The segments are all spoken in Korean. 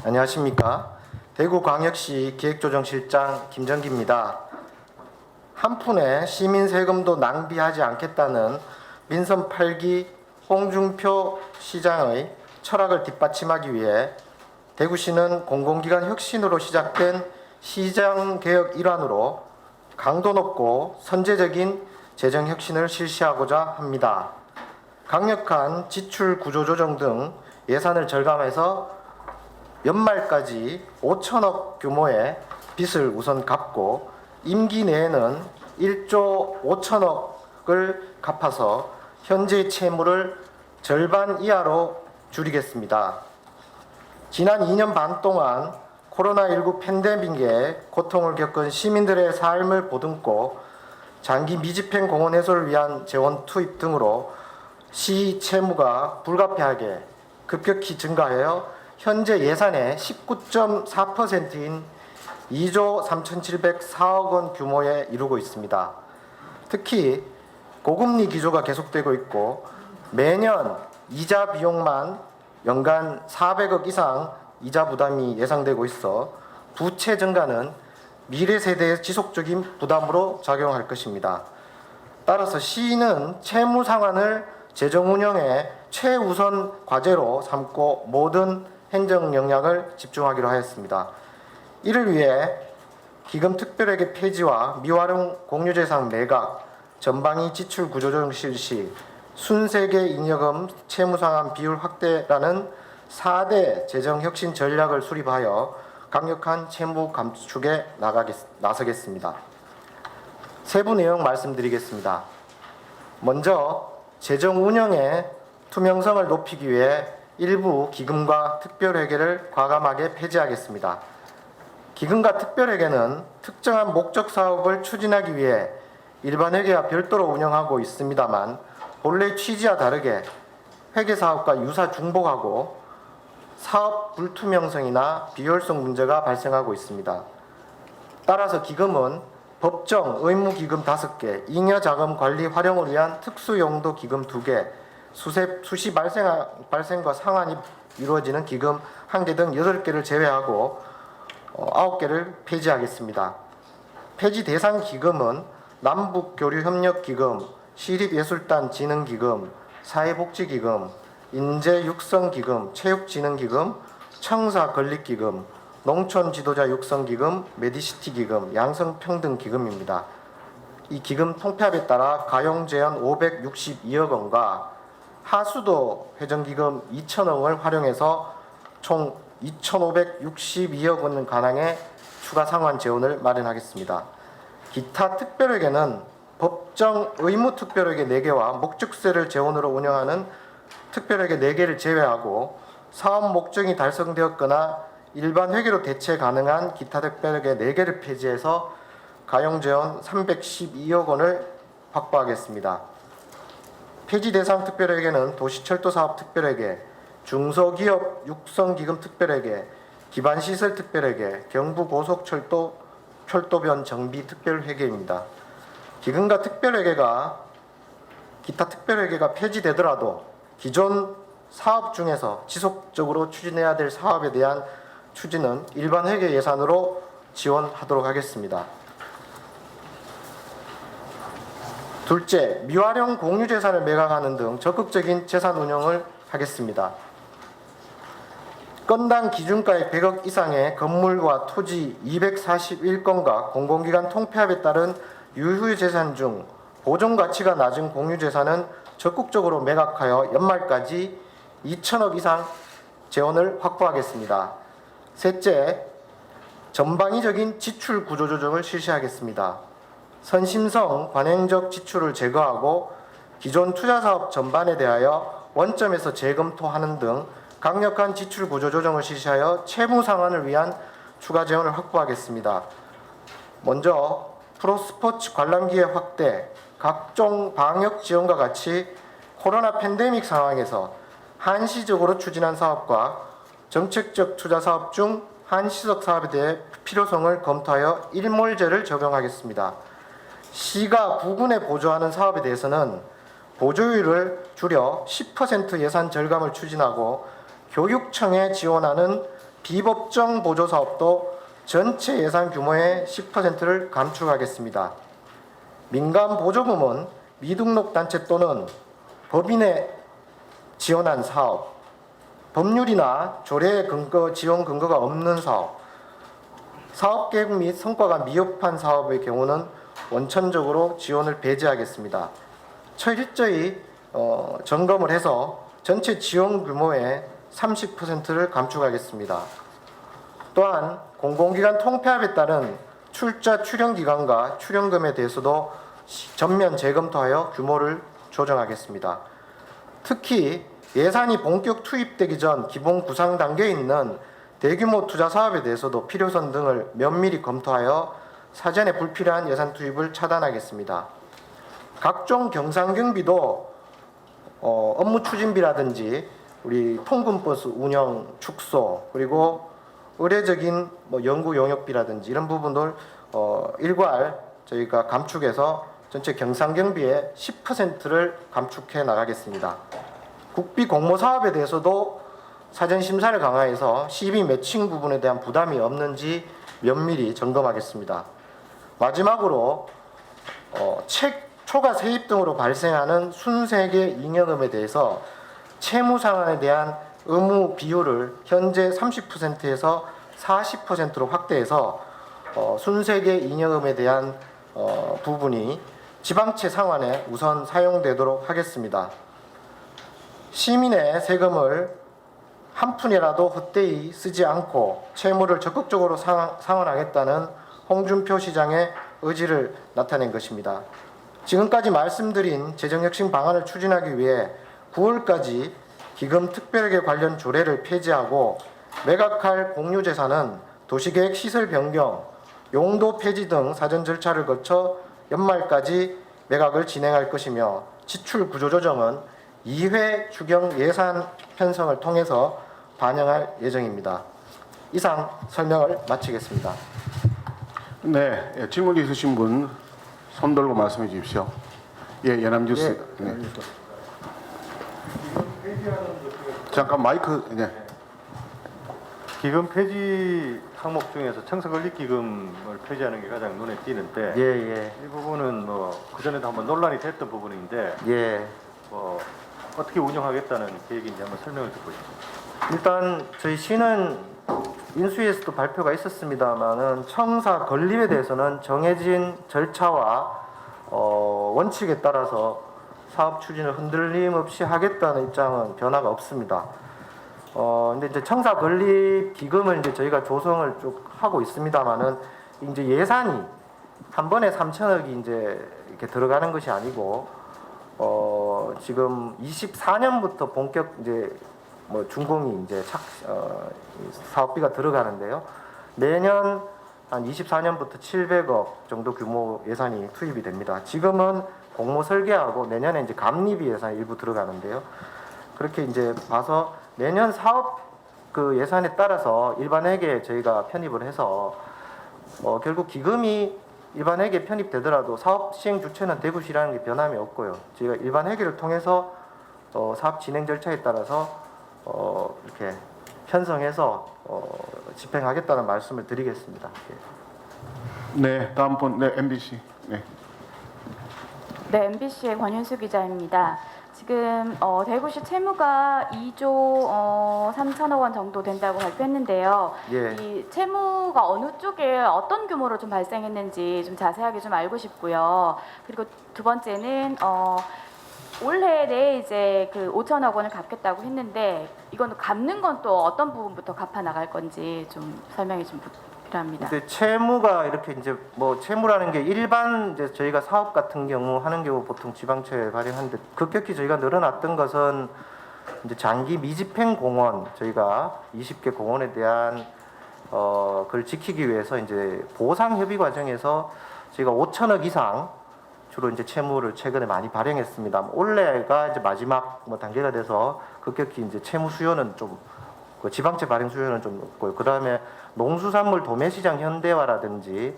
안녕하십니까. 대구광역시 기획조정실장 김정기입니다. 한 푼의 시민 세금도 낭비하지 않겠다는 민선 8기 홍준표 시장의 철학을 뒷받침하기 위해 대구시는 공공기관 혁신으로 시작된 시장개혁 일환으로 강도 높고 선제적인 재정혁신을 실시하고자 합니다. 강력한 지출 구조조정 등 예산을 절감해서 연말까지 5천억 규모의 빚을 우선 갚고 임기 내에는 1조 5천억을 갚아서 현재 채무를 절반 이하로 줄이겠습니다. 지난 2년 반 동안 코로나19 팬데믹에 고통을 겪은 시민들의 삶을 보듬고 장기 미집행 공원 해소를 위한 재원 투입 등으로 시 채무가 불가피하게 급격히 증가하여 현재 예산의 19.4%인 2조 3,704억 원 규모에 이르고 있습니다. 특히 고금리 기조가 계속되고 있고 매년 이자 비용만 연간 400억 이상 이자 부담이 예상되고 있어 부채 증가는 미래 세대의 지속적인 부담으로 작용할 것입니다. 따라서 시는 채무 상환을 재정 운영의 최우선 과제로 삼고 모든 행정 역량을 집중하기로 하였습니다. 이를 위해 기금 특별회계 폐지와 미활용 공유재산 매각, 전방위 지출 구조조정 실시, 순세계 잉여금 채무 상환 비율 확대라는 4대 재정 혁신 전략을 수립하여 강력한 채무 감축에 나서겠습니다. 세부 내용 말씀드리겠습니다. 먼저 재정 운영의 투명성을 높이기 위해 일부 기금과 특별회계를 과감하게 폐지하겠습니다. 기금과 특별회계는 특정한 목적 사업을 추진하기 위해 일반 회계와 별도로 운영하고 있습니다만 본래 취지와 다르게 회계 사업과 유사 중복하고 사업 불투명성이나 비효율성 문제가 발생하고 있습니다. 따라서 기금은 법정 의무기금 5개, 잉여자금 관리 활용을 위한 특수용도 기금 2개, 수시 발생과 상환이 이루어지는 기금 1개 등 8개를 제외하고 9개를 폐지하겠습니다. 폐지 대상 기금은 남북교류협력기금, 시립예술단진흥기금, 사회복지기금, 인재육성기금, 체육진흥기금, 청사건립기금, 농촌지도자육성기금, 메디시티기금, 양성평등기금입니다. 이 기금 통폐합에 따라 가용재원 562억 원과 하수도 회전기금 2천억을 활용해서 총 2,562억 원 가량의 추가 상환 재원을 마련하겠습니다. 기타 특별회계는 법정 의무 특별회계 4개와 목적세를 재원으로 운영하는 특별회계 4개를 제외하고 사업 목적이 달성되었거나 일반 회계로 대체 가능한 기타 특별회계 4개를 폐지해서 가용재원 312억 원을 확보하겠습니다. 폐지 대상 특별회계는 도시철도사업 특별회계, 중소기업 육성기금 특별회계, 기반시설 특별회계, 경부고속철도 철도변 정비 특별회계입니다. 기금과 특별회계가 기타 특별회계가 폐지되더라도 기존 사업 중에서 지속적으로 추진해야 될 사업에 대한 추진은 일반 회계 예산으로 지원하도록 하겠습니다. 둘째, 미활용 공유재산을 매각하는 등 적극적인 재산 운영을 하겠습니다. 건당 기준가의 100억 이상의 건물과 토지 241건과 공공기관 통폐합에 따른 유휴재산 중 보존가치가 낮은 공유재산은 적극적으로 매각하여 연말까지 2천억 이상 재원을 확보하겠습니다. 셋째, 전방위적인 지출 구조조정을 실시하겠습니다. 선심성 관행적 지출을 제거하고 기존 투자사업 전반에 대하여 원점에서 재검토하는 등 강력한 지출 구조조정을 실시하여 채무 상환을 위한 추가 재원을 확보하겠습니다. 먼저 프로스포츠 관람기회 확대, 각종 방역 지원과 같이 코로나 팬데믹 상황에서 한시적으로 추진한 사업과 정책적 투자 사업 중 한시적 사업에 대해 필요성을 검토하여 일몰제를 적용하겠습니다. 시가 부근에 보조하는 사업에 대해서는 보조율을 줄여 10% 예산 절감을 추진하고 교육청에 지원하는 비법정 보조 사업도 전체 예산 규모의 10%를 감축하겠습니다. 민간 보조금은 미등록 단체 또는 법인에 지원한 사업, 법률이나 조례 근거 지원 근거가 없는 사업, 사업 계획 및 성과가 미흡한 사업의 경우는 원천적으로 지원을 배제하겠습니다. 철저히 점검을 해서 전체 지원 규모의 30%를 감축하겠습니다. 또한 공공기관 통폐합에 따른 출자 출연기간과 출연금에 대해서도 전면 재검토하여 규모를 조정하겠습니다. 특히 예산이 본격 투입되기 전 기본 구상 단계에 있는 대규모 투자 사업에 대해서도 필요성 등을 면밀히 검토하여 사전에 불필요한 예산 투입을 차단하겠습니다. 각종 경상경비도 업무 추진비라든지 우리 통근버스 운영 축소 그리고 의례적인 연구 용역비라든지 이런 부분들 일괄 저희가 감축해서 전체 경상경비의 10%를 감축해 나가겠습니다. 국비 공모 사업에 대해서도 사전 심사를 강화해서 시비 매칭 부분에 대한 부담이 없는지 면밀히 점검하겠습니다. 마지막으로 초과 세입 등으로 발생하는 순세계 잉여금에 대해서 채무 상환에 대한 의무 비율을 현재 30%에서 40%로 확대해서 순세계 잉여금에 대한 부분이 지방채 상환에 우선 사용되도록 하겠습니다. 시민의 세금을 한 푼이라도 헛되이 쓰지 않고 채무를 적극적으로 상환하겠다는 홍준표 시장의 의지를 나타낸 것입니다. 지금까지 말씀드린 재정혁신 방안을 추진하기 위해 9월까지 기금 특별계 관련 조례를 폐지하고 매각할 공유재산은 도시계획 시설 변경, 용도 폐지 등 사전 절차를 거쳐 연말까지 매각을 진행할 것이며 지출 구조 조정은 2회 추경 예산 편성을 통해서 반영할 예정입니다. 이상 설명을 마치겠습니다. 네, 질문 있으신 분 손 들고 말씀해 주십시오. 예, 연합뉴스. 네. 잠깐 마이크. 네. 기금 폐지 항목 중에서 청소건립기금을 폐지하는 게 가장 눈에 띄는데 이 부분은 그 전에도 한번 논란이 됐던 부분인데 어떻게 운영하겠다는 계획인지 한번 설명을 듣고 싶습니다. 일단 저희 시는 인수위에서도 발표가 있었습니다만은 청사 건립에 대해서는 정해진 절차와 원칙에 따라서 사업 추진을 흔들림 없이 하겠다는 입장은 변화가 없습니다. 근데 이제 청사 건립 기금을 이제 저희가 조성을 쭉 하고 있습니다만은 이제 예산이 한 번에 3천억이 이제 이렇게 들어가는 것이 아니고 지금 24년부터 본격 이제 준공이 이제 사업비가 들어가는데요. 매년 한 24년부터 700억 정도 규모 예산이 투입이 됩니다. 지금은 공모 설계하고 내년에 이제 감리비 예산 일부 들어가는데요. 그렇게 이제 봐서 매년 사업 그 예산에 따라서 일반회계 저희가 편입을 해서 결국 기금이 일반회계 편입되더라도 사업 시행 주체는 대구시라는 게 변함이 없고요. 저희가 일반회계를 통해서 사업 진행 절차에 따라서 이렇게 편성해서 집행하겠다는 말씀을 드리겠습니다. 네, 다음 분. 네, MBC. 네. 네, MBC의 권윤수 기자입니다. 지금 대구시 채무가 2조 3천억 원 정도 된다고 발표했는데요. 예. 이 채무가 어느 쪽에 어떤 규모로 좀 발생했는지 좀 자세하게 좀 알고 싶고요. 그리고 두 번째는 올해 내에 이제 그 5천억 원을 갚겠다고 했는데 이건 갚는 건 또 어떤 부분부터 갚아 나갈 건지 좀 설명이 좀 필요합니다. 근데 채무가 이렇게 이제 채무라는 게 일반 이제 저희가 사업 같은 경우 하는 경우 보통 지방채 발행하는데 급격히 저희가 늘어났던 것은 이제 장기 미집행 공원 저희가 20개 공원에 대한 그걸 지키기 위해서 이제 보상 협의 과정에서 저희가 5천억 이상 주로 이제 채무를 최근에 많이 발행했습니다. 올해가 이제 마지막 단계가 돼서 급격히 이제 채무 수요는 좀 지방채 발행 수요는 좀 높고요. 그 다음에 농수산물 도매시장 현대화라든지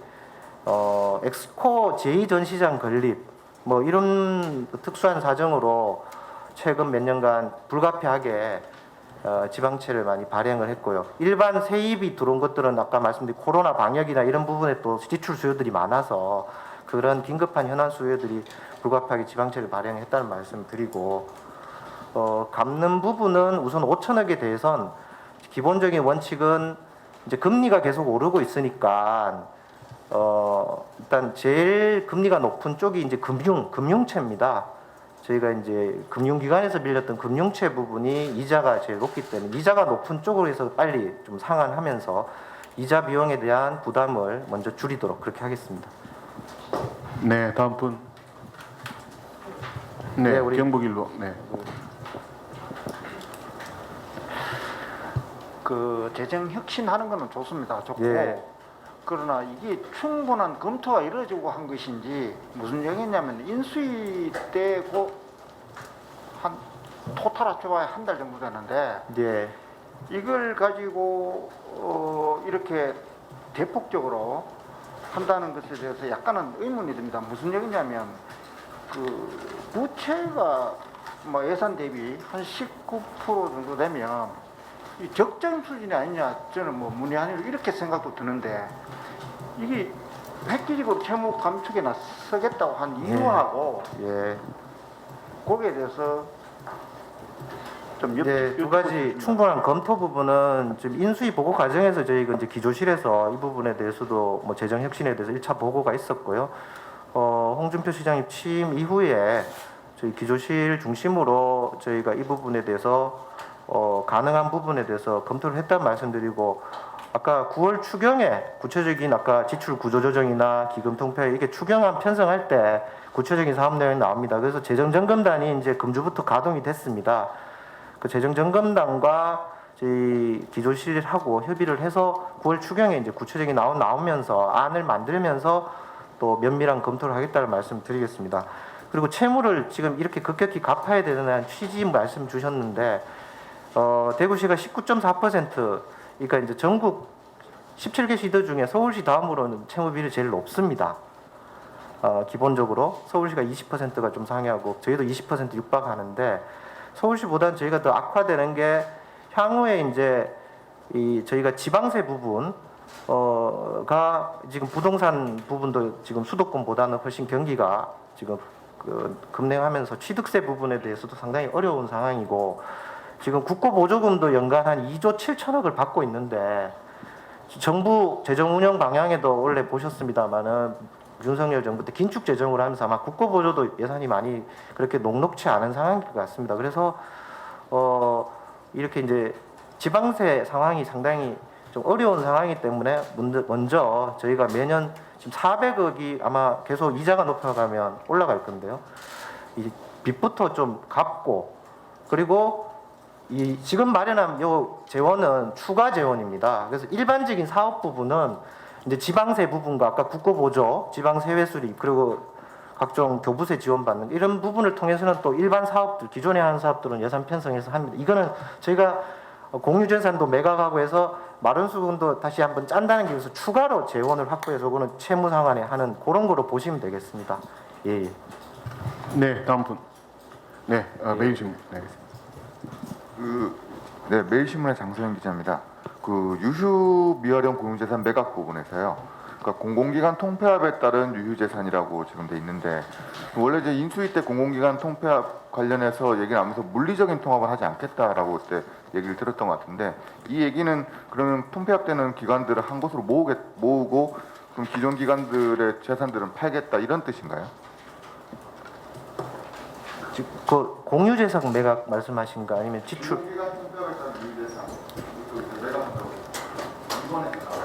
엑스코 제2전시장 건립 이런 특수한 사정으로 최근 몇 년간 불가피하게 지방채를 많이 발행을 했고요. 일반 세입이 들어온 것들은 아까 말씀드린 코로나 방역이나 이런 부분에 또 지출 수요들이 많아서 그런 긴급한 현안 수요들이 불가피하게 지방채를 발행했다는 말씀을 드리고, 갚는 부분은 우선 5천억에 대해선 기본적인 원칙은 이제 금리가 계속 오르고 있으니까 일단 제일 금리가 높은 쪽이 이제 금융채입니다. 저희가 이제 금융기관에서 빌렸던 금융채 부분이 이자가 제일 높기 때문에 이자가 높은 쪽으로 해서 빨리 좀 상환하면서 이자 비용에 대한 부담을 먼저 줄이도록 그렇게 하겠습니다. 네, 다음 분. 네, 네, 우리- 경북일보. 네. 그 재정 혁신하는 거는 좋습니다. 좋고 예. 그러나 이게 충분한 검토가 이루어지고 한 것인지 무슨 얘기냐면 인수위 때고 한 토탈 합쳐봐야 한 달 정도 되는데 예. 이걸 가지고 이렇게 대폭적으로 한다는 것에 대해서 약간은 의문이 듭니다. 무슨 얘기냐면 그 부채가 뭐 예산 대비 한 19% 정도 되면 이 적정 수준이 아니냐 저는 뭐 문의하는 이렇게 생각도 드는데 이게 획기적으로 채무 감축에 나서겠다고 한 이유하고 예. 거기에 대해서 좀 네, 두 가지 충분한 검토 부분은 지금 인수위 보고 과정에서 저희가 이제 기조실에서 이 부분에 대해서도 뭐 재정 혁신에 대해서 1차 보고가 있었고요. 홍준표 시장님 취임 이후에 저희 기조실 중심으로 저희가 이 부분에 대해서 가능한 부분에 대해서 검토를 했다는 말씀드리고, 아까 9월 추경에 구체적인 아까 지출 구조 조정이나 기금 통폐 이게 추경안 편성할 때 구체적인 사업 내용이 나옵니다. 그래서 재정점검단이 이제 금주부터 가동이 됐습니다. 그 재정점검단과 저희 기조실하고 협의를 해서 9월 추경에 이제 구체적인 나오면서 안을 만들면서 또 면밀한 검토를 하겠다는 말씀 드리겠습니다. 그리고 채무를 지금 이렇게 급격히 갚아야 되는 취지 말씀 주셨는데, 대구시가 19.4%, 그러니까 이제 전국 17개 시도 중에 서울시 다음으로는 채무 비율이 제일 높습니다. 기본적으로 서울시가 20%가 좀 상회하고 저희도 20% 육박하는데, 서울시보다는 저희가 더 악화되는 게 향후에 이제 이 저희가 지방세 부분 가 지금 부동산 부분도 지금 수도권보다는 훨씬 경기가 지금 급냉하면서 취득세 부분에 대해서도 상당히 어려운 상황이고, 지금 국고보조금도 연간 한 2조 7천억을 받고 있는데, 정부 재정 운영 방향에도 원래 보셨습니다마는 윤석열 정부 때 긴축 재정으로 하면서 아마 국고보조도 예산이 많이 그렇게 녹록치 않은 상황인 것 같습니다. 그래서 이렇게 이제 지방세 상황이 상당히 좀 어려운 상황이기 때문에 먼저 저희가 매년 지금 400억이 아마 계속 이자가 높아가면 올라갈 건데요. 이 빚부터 좀 갚고, 그리고 이 지금 마련한 요 재원은 추가 재원입니다. 그래서 일반적인 사업 부분은 이제 지방세 부분과 아까 국고보조, 지방세외 수립, 그리고 각종 교부세 지원받는 이런 부분을 통해서는 또 일반 사업들, 기존에 하는 사업들은 예산 편성해서 합니다. 이거는 저희가 공유재산도 매각하고 해서 마련수금도 다시 한번 짠다는 게 있어서 추가로 재원을 확보해서 그거는 채무 상환에 하는 그런 거로 보시면 되겠습니다. 예. 네, 다음 분. 네, 매일신문. 네. 네, 매일신문의 장소영 기자입니다. 그 유휴 미활용 공유재산 매각 부분에서요. 그러니까 공공기관 통폐합에 따른 유휴재산이라고 지금 돼 있는데, 원래 이제 인수위 때 공공기관 통폐합 관련해서 얘기를 하면서 물리적인 통합을 하지 않겠다라고 그때 얘기를 들었던 것 같은데, 이 얘기는 그러면 통폐합되는 기관들을 한 곳으로 모으고 그럼 기존 기관들의 재산들은 팔겠다 이런 뜻인가요? 지금 그 공유재산 매각 말씀하신 거 아니면 지출? 공공기관 통폐합에 따른 유휴재산 매각한다고 이번에 나와요.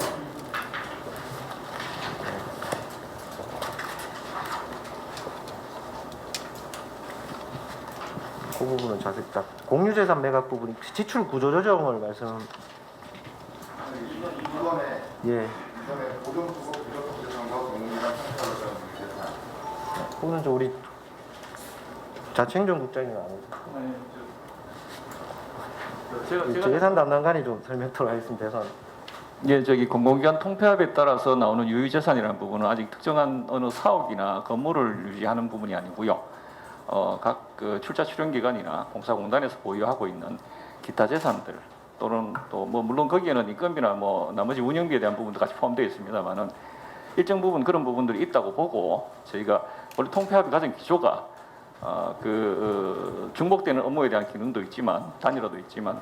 그 부분은 자세히 딱 공유재산 매각 부분이 지출 구조 조정을 말씀. 이번에 예. 고정수급 비교섭재산과 공공기관 통폐합에 따른 유휴재산. 그거는 저 우리 자치행정 국장님 아니죠? 예산 담당관이 좀 설명토록 하겠습니다. 예산. 예, 저기 공공기관 통폐합에 따라서 나오는 유휴재산이라는 부분은 아직 특정한 어느 사업이나 건물을 유지하는 부분이 아니고요. 각 그 출자 출연기관이나 공사공단에서 보유하고 있는 기타 재산들 또는 또 뭐 물론 거기에는 인건비나 뭐 나머지 운영비에 대한 부분도 같이 포함되어 있습니다만은 일정 부분 그런 부분들이 있다고 보고 저희가 원래 통폐합의 가장 기조가 중복되는 업무에 대한 기능도 있지만 단일화도 있지만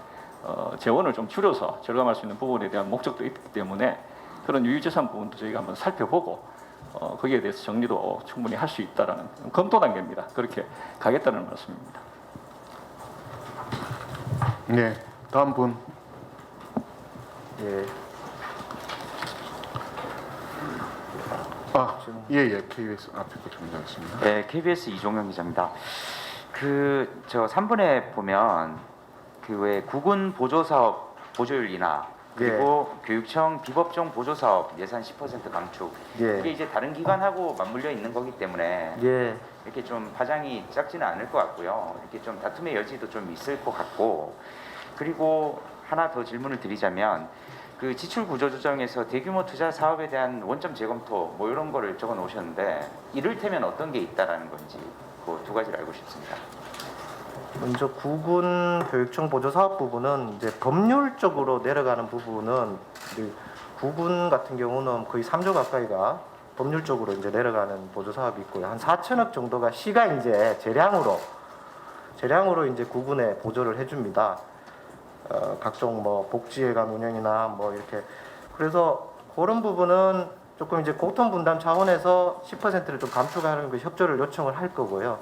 재원을 좀 줄여서 절감할 수 있는 부분에 대한 목적도 있기 때문에 그런 유유재산 부분도 저희가 한번 살펴보고 거기에 대해서 정리도 충분히 할 수 있다라는 검토 단계입니다. 그렇게 가겠다는 말씀입니다. 네, 다음 분. 예. KBS 앞에 거 정리하겠습니다. 네, KBS 이종영 기자입니다. 저 3번에 보면 왜 국군 보조사업 보조율 인하 그리고 교육청 비법정 보조사업 예산 10% 감축 이게 이제 다른 기관하고 맞물려 있는 거기 때문에 이렇게 좀 파장이 작지는 않을 것 같고요. 이렇게 좀 다툼의 여지도 좀 있을 것 같고 그리고 하나 더 질문을 드리자면 그 지출 구조 조정에서 대규모 투자 사업에 대한 원점 재검토 뭐 이런 거를 적어 놓으셨는데 이를테면 어떤 게 있다라는 건지 그 두 가지를 알고 싶습니다. 먼저 국군 교육청 보조 사업 부분은 이제 법률적으로 내려가는 부분은 이제 국군 같은 경우는 거의 3조 가까이가 법률적으로 이제 내려가는 보조 사업이 있고요. 한 4천억 정도가 시가 이제 재량으로 이제 국군에 보조를 해줍니다. 각종 뭐 복지회관 운영이나 뭐 이렇게 그래서 그런 부분은 조금 이제 고통 분담 차원에서 10%를 좀 감축하는 그 협조를 요청을 할 거고요.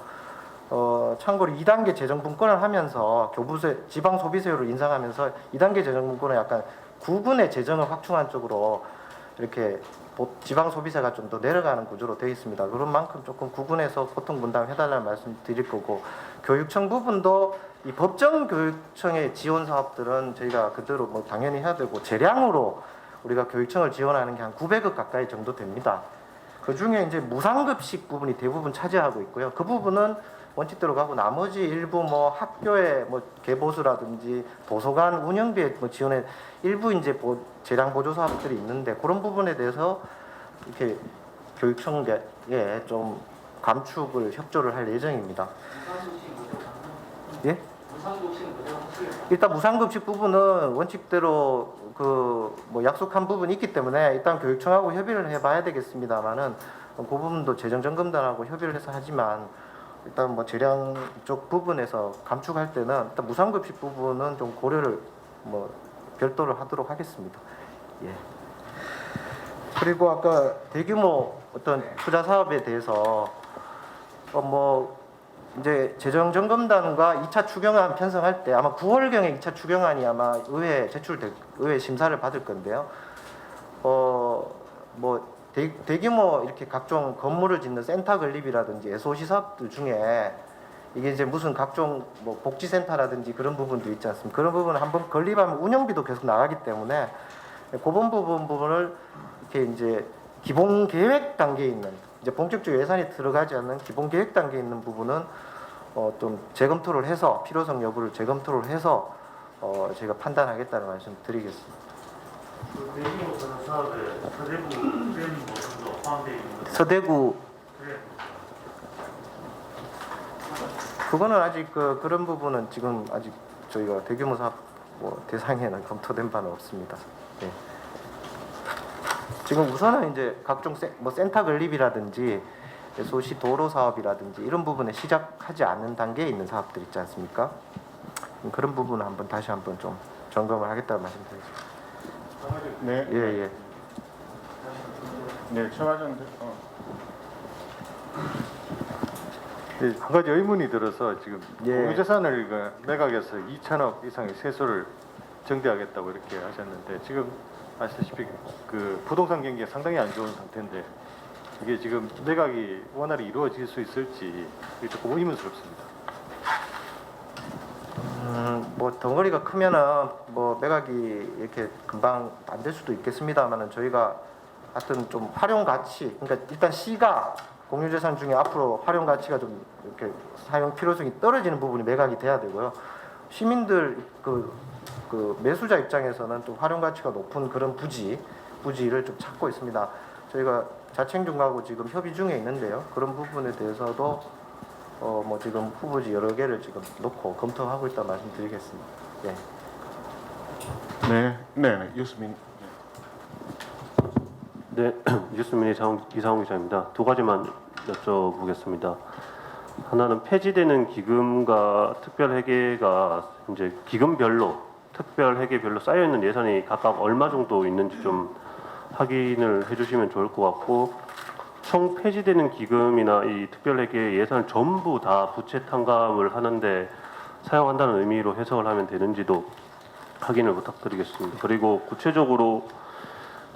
참고로 2단계 재정 분권을 하면서 교부세 지방 소비세율을 인상하면서 2단계 재정 분권은 약간 국군의 재정을 확충한 쪽으로 이렇게 지방 소비세가 좀 더 내려가는 구조로 되어 있습니다. 그런 만큼 조금 국군에서 고통 분담해달라는 말씀 드릴 거고 교육청 부분도 이 법정 교육청의 지원 사업들은 저희가 그대로 뭐 당연히 해야 되고 재량으로 우리가 교육청을 지원하는 게 한 900억 가까이 정도 됩니다. 그 중에 이제 무상급식 부분이 대부분 차지하고 있고요. 그 부분은 원칙대로 가고 나머지 일부 뭐 학교의 뭐 개보수라든지 도서관 운영비에 뭐 지원에 일부 이제 재량 보조 사업들이 있는데 그런 부분에 대해서 이렇게 교육청에 좀 감축을 협조를 할 예정입니다. 예? 일단 무상급식 부분은 원칙대로 그 뭐 약속한 부분이 있기 때문에 일단 교육청하고 협의를 해봐야 되겠습니다만은 그 부분도 재정점검단하고 협의를 해서 하지만 일단 뭐 재량 쪽 부분에서 감축할 때는 일단 무상급식 부분은 좀 고려를 뭐 별도로 하도록 하겠습니다. 예. 그리고 아까 대규모 어떤 투자 사업에 대해서 뭐 이제 재정점검단과 2차 추경안 편성할 때 아마 9월경에 2차 추경안이 아마 의회 의회 심사를 받을 건데요. 뭐 대규모 이렇게 각종 건물을 짓는 센터 건립이라든지 SOC 사업들 중에 이게 이제 무슨 각종 뭐 복지센터라든지 그런 부분도 있지 않습니까? 그런 부분을 한번 건립하면 운영비도 계속 나가기 때문에 그런 부분을 이렇게 이제 기본 계획 단계에 있는 이제 본격적 예산이 들어가지 않는 기본 계획 단계에 있는 부분은 좀 재검토를 해서 필요성 여부를 재검토를 해서 제가 판단하겠다는 말씀 드리겠습니다. 대규모 사업에 서대구 주변 모습도 포함되어 있는 것 서대구 그거는 아직 그런 부분은 지금 아직 저희가 대규모 사업 뭐 대상에는 검토된 바는 없습니다. 네. 지금 우선은 이제 각종 센터 건립이라든지 소시 도로 사업이라든지 이런 부분에 시작하지 않는 단계에 있는 사업들 있지 않습니까? 그런 부분을 한번 다시 한번 좀 점검을 하겠다는 말씀드리겠습니다. 네. 예. 네, 최화정 한 가지 의문이 들어서 지금 공유재산을 매각해서 2천억 이상의 세수를 정대하겠다고 이렇게 하셨는데 지금 아시다시피 그 부동산 경기가 상당히 안 좋은 상태인데 이게 지금 매각이 원활히 이루어질 수 있을지 조금 의문스럽습니다. 뭐 덩어리가 크면은 뭐 매각이 이렇게 금방 안 될 수도 있겠습니다만은 저희가 하여튼 좀 활용 가치, 그러니까 일단 시가 공유재산 중에 앞으로 활용 가치가 좀 이렇게 사용 필요성이 떨어지는 부분이 매각이 돼야 되고요. 시민들 그 매수자 입장에서는 좀 활용 가치가 높은 그런 부지를 좀 찾고 있습니다. 저희가 자생중하고 지금 협의 중에 있는데요. 그런 부분에 대해서도 뭐 지금 후보지 여러 개를 지금 놓고 검토하고 있다 말씀드리겠습니다. 예. 네, 유스민. 네, 뉴스민의 이상훈 기자입니다. 두 가지만 여쭤보겠습니다. 하나는 폐지되는 기금과 특별회계가 이제 기금별로 특별회계별로 쌓여 있는 예산이 각각 얼마 정도 있는지 좀 확인을 해주시면 좋을 것 같고, 총 폐지되는 기금이나 이 특별회계 예산을 전부 다 부채 탕감을 하는데 사용한다는 의미로 해석을 하면 되는지도 확인을 부탁드리겠습니다. 그리고 구체적으로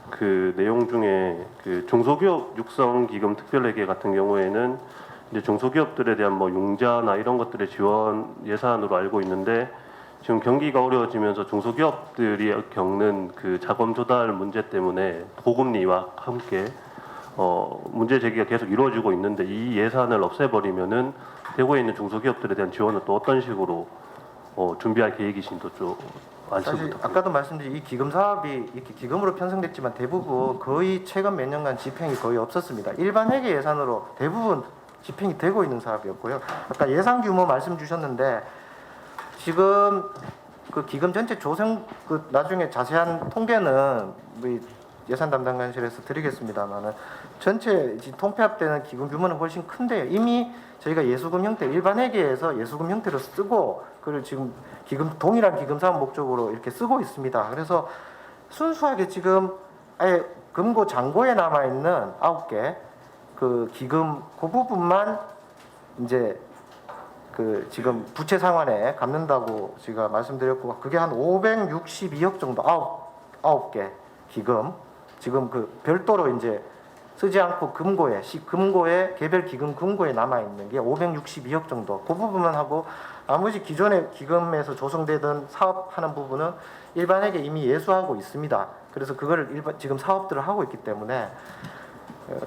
그 내용 중에 그 중소기업 육성 기금 특별회계 같은 경우에는 이제 중소기업들에 대한 뭐 융자나 이런 것들의 지원 예산으로 알고 있는데, 지금 경기가 어려워지면서 중소기업들이 겪는 그 자금 조달 문제 때문에 고금리와 함께 문제 제기가 계속 이루어지고 있는데, 이 예산을 없애버리면은 대구에 있는 중소기업들에 대한 지원은 또 어떤 식으로 준비할 계획이신도 좀 사실 말씀부터. 아까도 말씀드린 이 기금 사업이 이렇게 기금으로 편성됐지만 대부분 거의 최근 몇 년간 집행이 거의 없었습니다. 일반 회계 예산으로 대부분 집행이 되고 있는 사업이었고요. 아까 예산 규모 말씀 주셨는데, 지금 그 기금 전체 조성 그 나중에 자세한 통계는 우리 예산 담당관실에서 드리겠습니다만은, 전체 통폐합되는 기금 규모는 훨씬 큰데요. 이미 저희가 예수금 형태, 일반 회계에서 예수금 형태로 쓰고, 그걸 지금 동일한 기금 사업 목적으로 이렇게 쓰고 있습니다. 그래서 순수하게 지금 아예 금고 잔고에 남아 있는 9개 그 기금 그 부분만 이제 그 지금 부채 상환에 갚는다고 제가 말씀드렸고, 그게 한 562억 정도, 9개 기금 지금 그 별도로 이제 쓰지 않고 금고에 개별 기금 금고에 남아 있는 게 562억 정도. 그 부분만 하고 나머지 기존의 기금에서 조성되던 사업하는 부분은 일반에게 이미 예수하고 있습니다. 그래서 그거를 지금 사업들을 하고 있기 때문에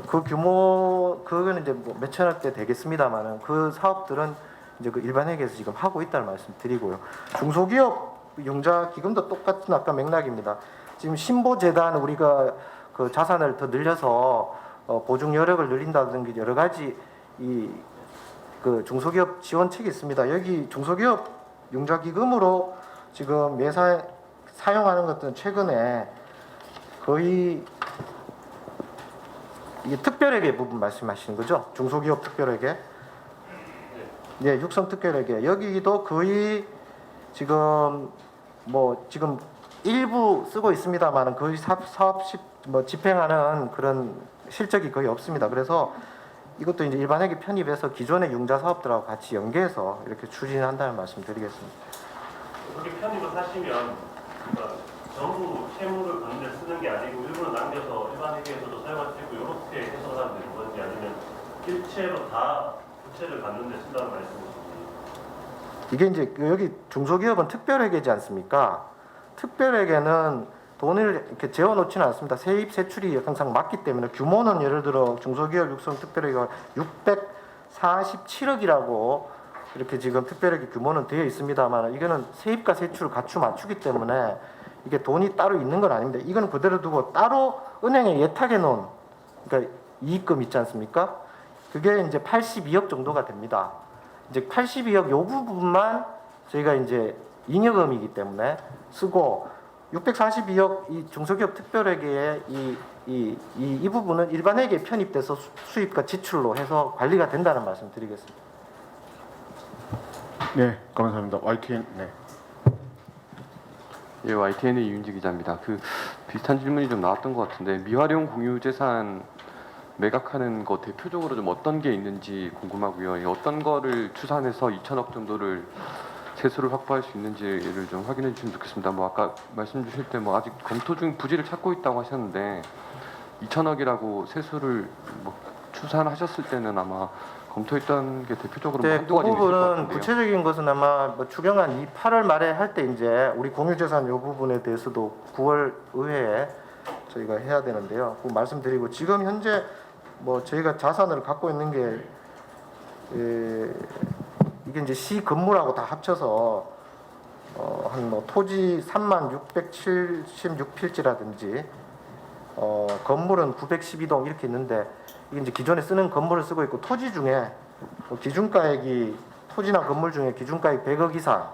그 규모 그거는 이제 뭐 몇천억대 되겠습니다만은, 그 사업들은 이제 그 일반회계에서 지금 하고 있다는 말씀 드리고요. 중소기업 융자 기금도 똑같은 아까 맥락입니다. 지금 신보재단 우리가 그 자산을 더 늘려서 보증 여력을 늘린다든지 여러 가지 이 그 중소기업 지원책이 있습니다. 여기 중소기업 융자 기금으로 지금 예산 사용하는 것들은 최근에 거의 이게 특별회계 부분 말씀하시는 거죠? 중소기업 특별회계? 네, 육성 특별회계. 여기도 거의 지금 뭐 지금 일부 쓰고 있습니다만은 거의 사업 집행하는 그런 실적이 거의 없습니다. 그래서 이것도 이제 일반회계 편입해서 기존의 융자 사업들하고 같이 연계해서 이렇게 추진한다는 말씀드리겠습니다. 그렇게 편입을 하시면 그러니까 전부 채무를 받는데 쓰는 게 아니고 일부러 남겨서 일반 회계에서도 사용할 수 있고 이렇게 해석하면 되는 건지, 아니면 일체로 다 부채를 받는데 쓴다는 말씀이신지. 이게 이제 여기 중소기업은 특별회계지 않습니까? 특별회계는 돈을 이렇게 재워놓지는 않습니다. 세입 세출이 항상 맞기 때문에, 규모는 예를 들어 중소기업 육성 특별회계가 647억이라고 이렇게 지금 특별회계 규모는 되어 있습니다만, 이거는 세입과 세출을 맞추기 때문에 이게 돈이 따로 있는 건 아닙니다. 이건 그대로 두고 따로 은행에 예탁해 놓은 그러니까 이익금 있지 않습니까? 그게 이제 82억 정도가 됩니다. 이제 82억 요 부분만 저희가 이제 잉여금이기 때문에 쓰고, 642억 이 중소기업 특별회계의 이 부분은 일반회계에 편입돼서 수입과 지출로 해서 관리가 된다는 말씀 드리겠습니다. 네, 감사합니다. YTN. 네. 예, YTN의 이윤지 기자입니다. 그 비슷한 질문이 좀 나왔던 것 같은데, 미활용 공유재산 매각하는 거 대표적으로 좀 어떤 게 있는지 궁금하고요. 어떤 거를 추산해서 2천억 정도를 세수를 확보할 수 있는지를 좀 확인해 주시면 좋겠습니다. 뭐 아까 말씀 주실 때 뭐 아직 검토 중 부지를 찾고 있다고 하셨는데, 2천억이라고 세수를 뭐 추산하셨을 때는 아마 검토했던 게 대표적으로 뭐 네, 한두 그 가지 있을 것 부분은 같은데요. 구체적인 것은 아마 뭐 추경안 이 8월 말에 할 때 이제 우리 공유재산 요 부분에 대해서도 9월 의회에 저희가 해야 되는데요. 그 말씀드리고, 지금 현재 뭐 저희가 자산을 갖고 있는 게 이게 이제 시 건물하고 다 합쳐서 한 뭐 토지 3676필지라든지 건물은 912동 이렇게 있는데, 이게 이제 기존에 쓰는 건물을 쓰고 있고, 토지 중에 기준가액이 토지나 건물 중에 기준가액 100억 이상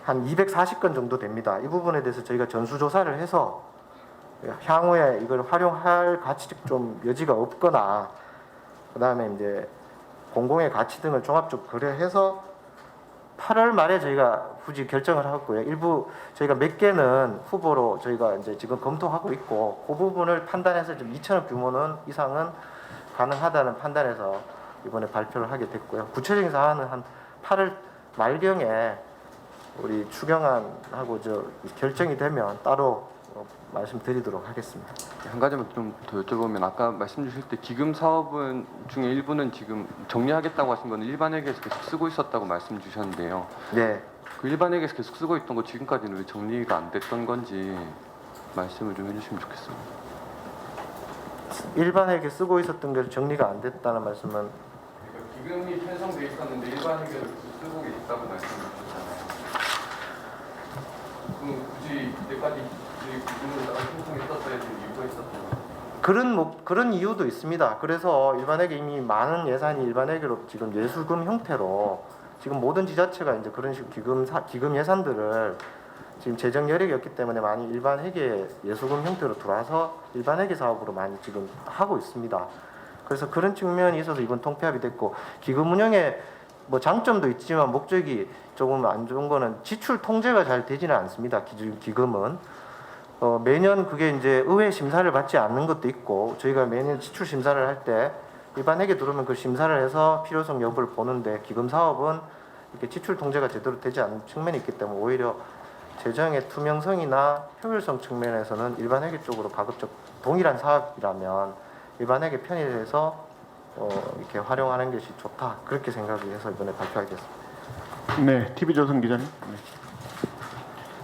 한 240건 정도 됩니다. 이 부분에 대해서 저희가 전수조사를 해서 향후에 이걸 활용할 가치 좀 여지가 없거나 그다음에 이제 공공의 가치 등을 종합적으로 고려해서 8월 말에 저희가 굳이 결정을 하고요. 일부 저희가 몇 개는 후보로 저희가 이제 지금 검토하고 있고 그 부분을 판단해서 좀 2천억 규모는 이상은 가능하다는 판단에서 이번에 발표를 하게 됐고요. 구체적인 사안은 한 8월 말경에 우리 추경안하고 결정이 되면 따로 말씀드리도록 하겠습니다. 한 가지만 좀 더 여쭤보면 아까 말씀 주실 때 기금 사업은 중에 일부는 지금 정리하겠다고 하신 건 일반회계에서 계속 쓰고 있었다고 말씀 주셨는데요. 네. 그 일반회계에서 계속 쓰고 있던 거 지금까지는 왜 정리가 안 됐던 건지 말씀을 좀 해주시면 좋겠습니다. 일반회계 쓰고 있었던 게 정리가 안 됐다는 말씀은 그러니까 기금이 편성돼 있었는데 일반회계를 쓰고 있다고 말씀 주셨잖아요. 그럼 굳이 이때까지 기금을 따로 편성했었어야 되는 이유가 있었던 그런 이유도 있습니다. 그래서 일반회계 이미 많은 예산이 일반회계로 지금 예수금 형태로 지금 모든 지자체가 이제 그런 식으로 기금 예산들을 지금 재정 여력이 없기 때문에 많이 일반회계 예수금 형태로 들어와서 일반회계 사업으로 많이 지금 하고 있습니다. 그래서 그런 측면이 있어서 이번 통폐합이 됐고 기금 운영에 뭐 장점도 있지만 목적이 조금 안 좋은 거는 지출 통제가 잘 되지는 않습니다. 기금은 매년 그게 이제 의회 심사를 받지 않는 것도 있고 저희가 매년 지출 심사를 할 때 일반회계 들어오면 그 심사를 해서 필요성 여부를 보는데 기금 사업은 이렇게 지출 통제가 제대로 되지 않는 측면이 있기 때문에 오히려 재정의 투명성이나 효율성 측면에서는 일반회계 쪽으로 가급적 동일한 사업이라면 일반회계 편의해서 이렇게 활용하는 것이 좋다 그렇게 생각을 해서 이번에 발표하겠습니다. 네, TV조선 기자님.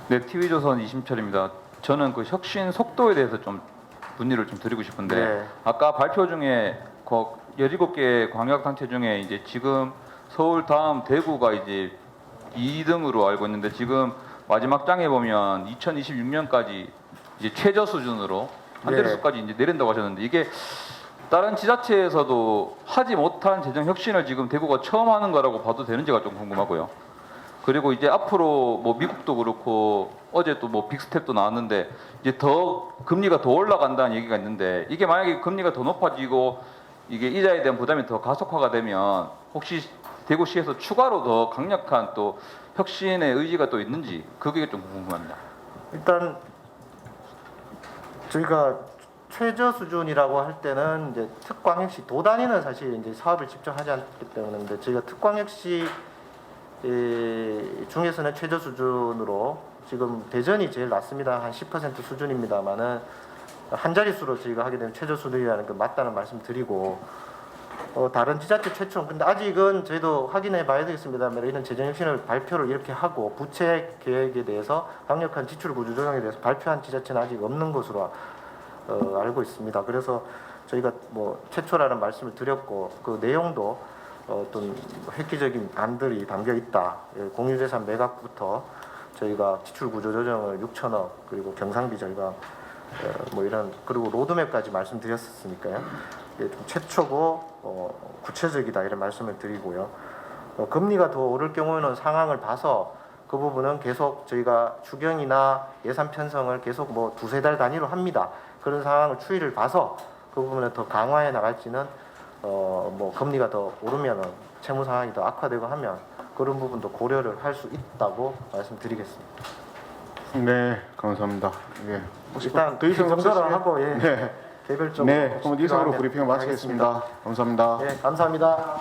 네, TV조선 이심철입니다. 저는 그 혁신 속도에 대해서 좀 문의를 좀 드리고 싶은데 네. 아까 발표 중에 17개 광역단체 중에 이제 지금 서울 다음 대구가 이제 2등으로 알고 있는데 지금 마지막 장에 보면 2026년까지 이제 최저 수준으로 한 자릿수까지 이제 내린다고 하셨는데 이게 다른 지자체에서도 하지 못한 재정 혁신을 지금 대구가 처음 하는 거라고 봐도 되는지가 좀 궁금하고요. 그리고 이제 앞으로 뭐 미국도 그렇고 어제 또 뭐 빅스텝도 나왔는데 이제 더 금리가 더 올라간다는 얘기가 있는데 이게 만약에 금리가 더 높아지고 이게 이자에 대한 부담이 더 가속화가 되면 혹시 대구시에서 추가로 더 강력한 또 혁신의 의지가 또 있는지 그게 좀 궁금합니다. 일단 저희가 최저 수준이라고 할 때는 이제 특광역시 도단위는 사실 이제 사업을 직접 하지 않기 때문인데 저희가 특광역시 중에서는 최저 수준으로 지금 대전이 제일 낮습니다. 한 10% 수준입니다만은 한 자릿수로 저희가 하게 되면 최저 수준이라는 게 맞다는 말씀 드리고 다른 지자체 최초 근데 아직은 저희도 확인해 봐야 되겠습니다만 이런 재정 혁신을 발표를 이렇게 하고 부채 계획에 대해서 강력한 지출 구조 조정에 대해서 발표한 지자체는 아직 없는 것으로 알고 있습니다. 그래서 저희가 뭐 최초라는 말씀을 드렸고 그 내용도 어떤 획기적인 안들이 담겨 있다. 공유재산 매각부터 저희가 지출 구조 조정을 6천억 그리고 경상비 절감 뭐 이런 그리고 로드맵까지 말씀드렸으니까요. 좀 최초고 구체적이다 이런 말씀을 드리고요. 금리가 더 오를 경우에는 상황을 봐서 그 부분은 계속 저희가 추경이나 예산 편성을 계속 뭐 두세 달 단위로 합니다. 그런 상황을 추이를 봐서 그 부분을 더 강화해 나갈지는 뭐 금리가 더 오르면은 채무 상황이 더 악화되고 하면 그런 부분도 고려를 할 수 있다고 말씀드리겠습니다. 네, 감사합니다. 예. 일단 더 이상 정도로 없으시면 하고 예. 네. 개별적으로 네, 그럼 이상으로 브리핑을 마치겠습니다. 감사합니다. 네, 감사합니다.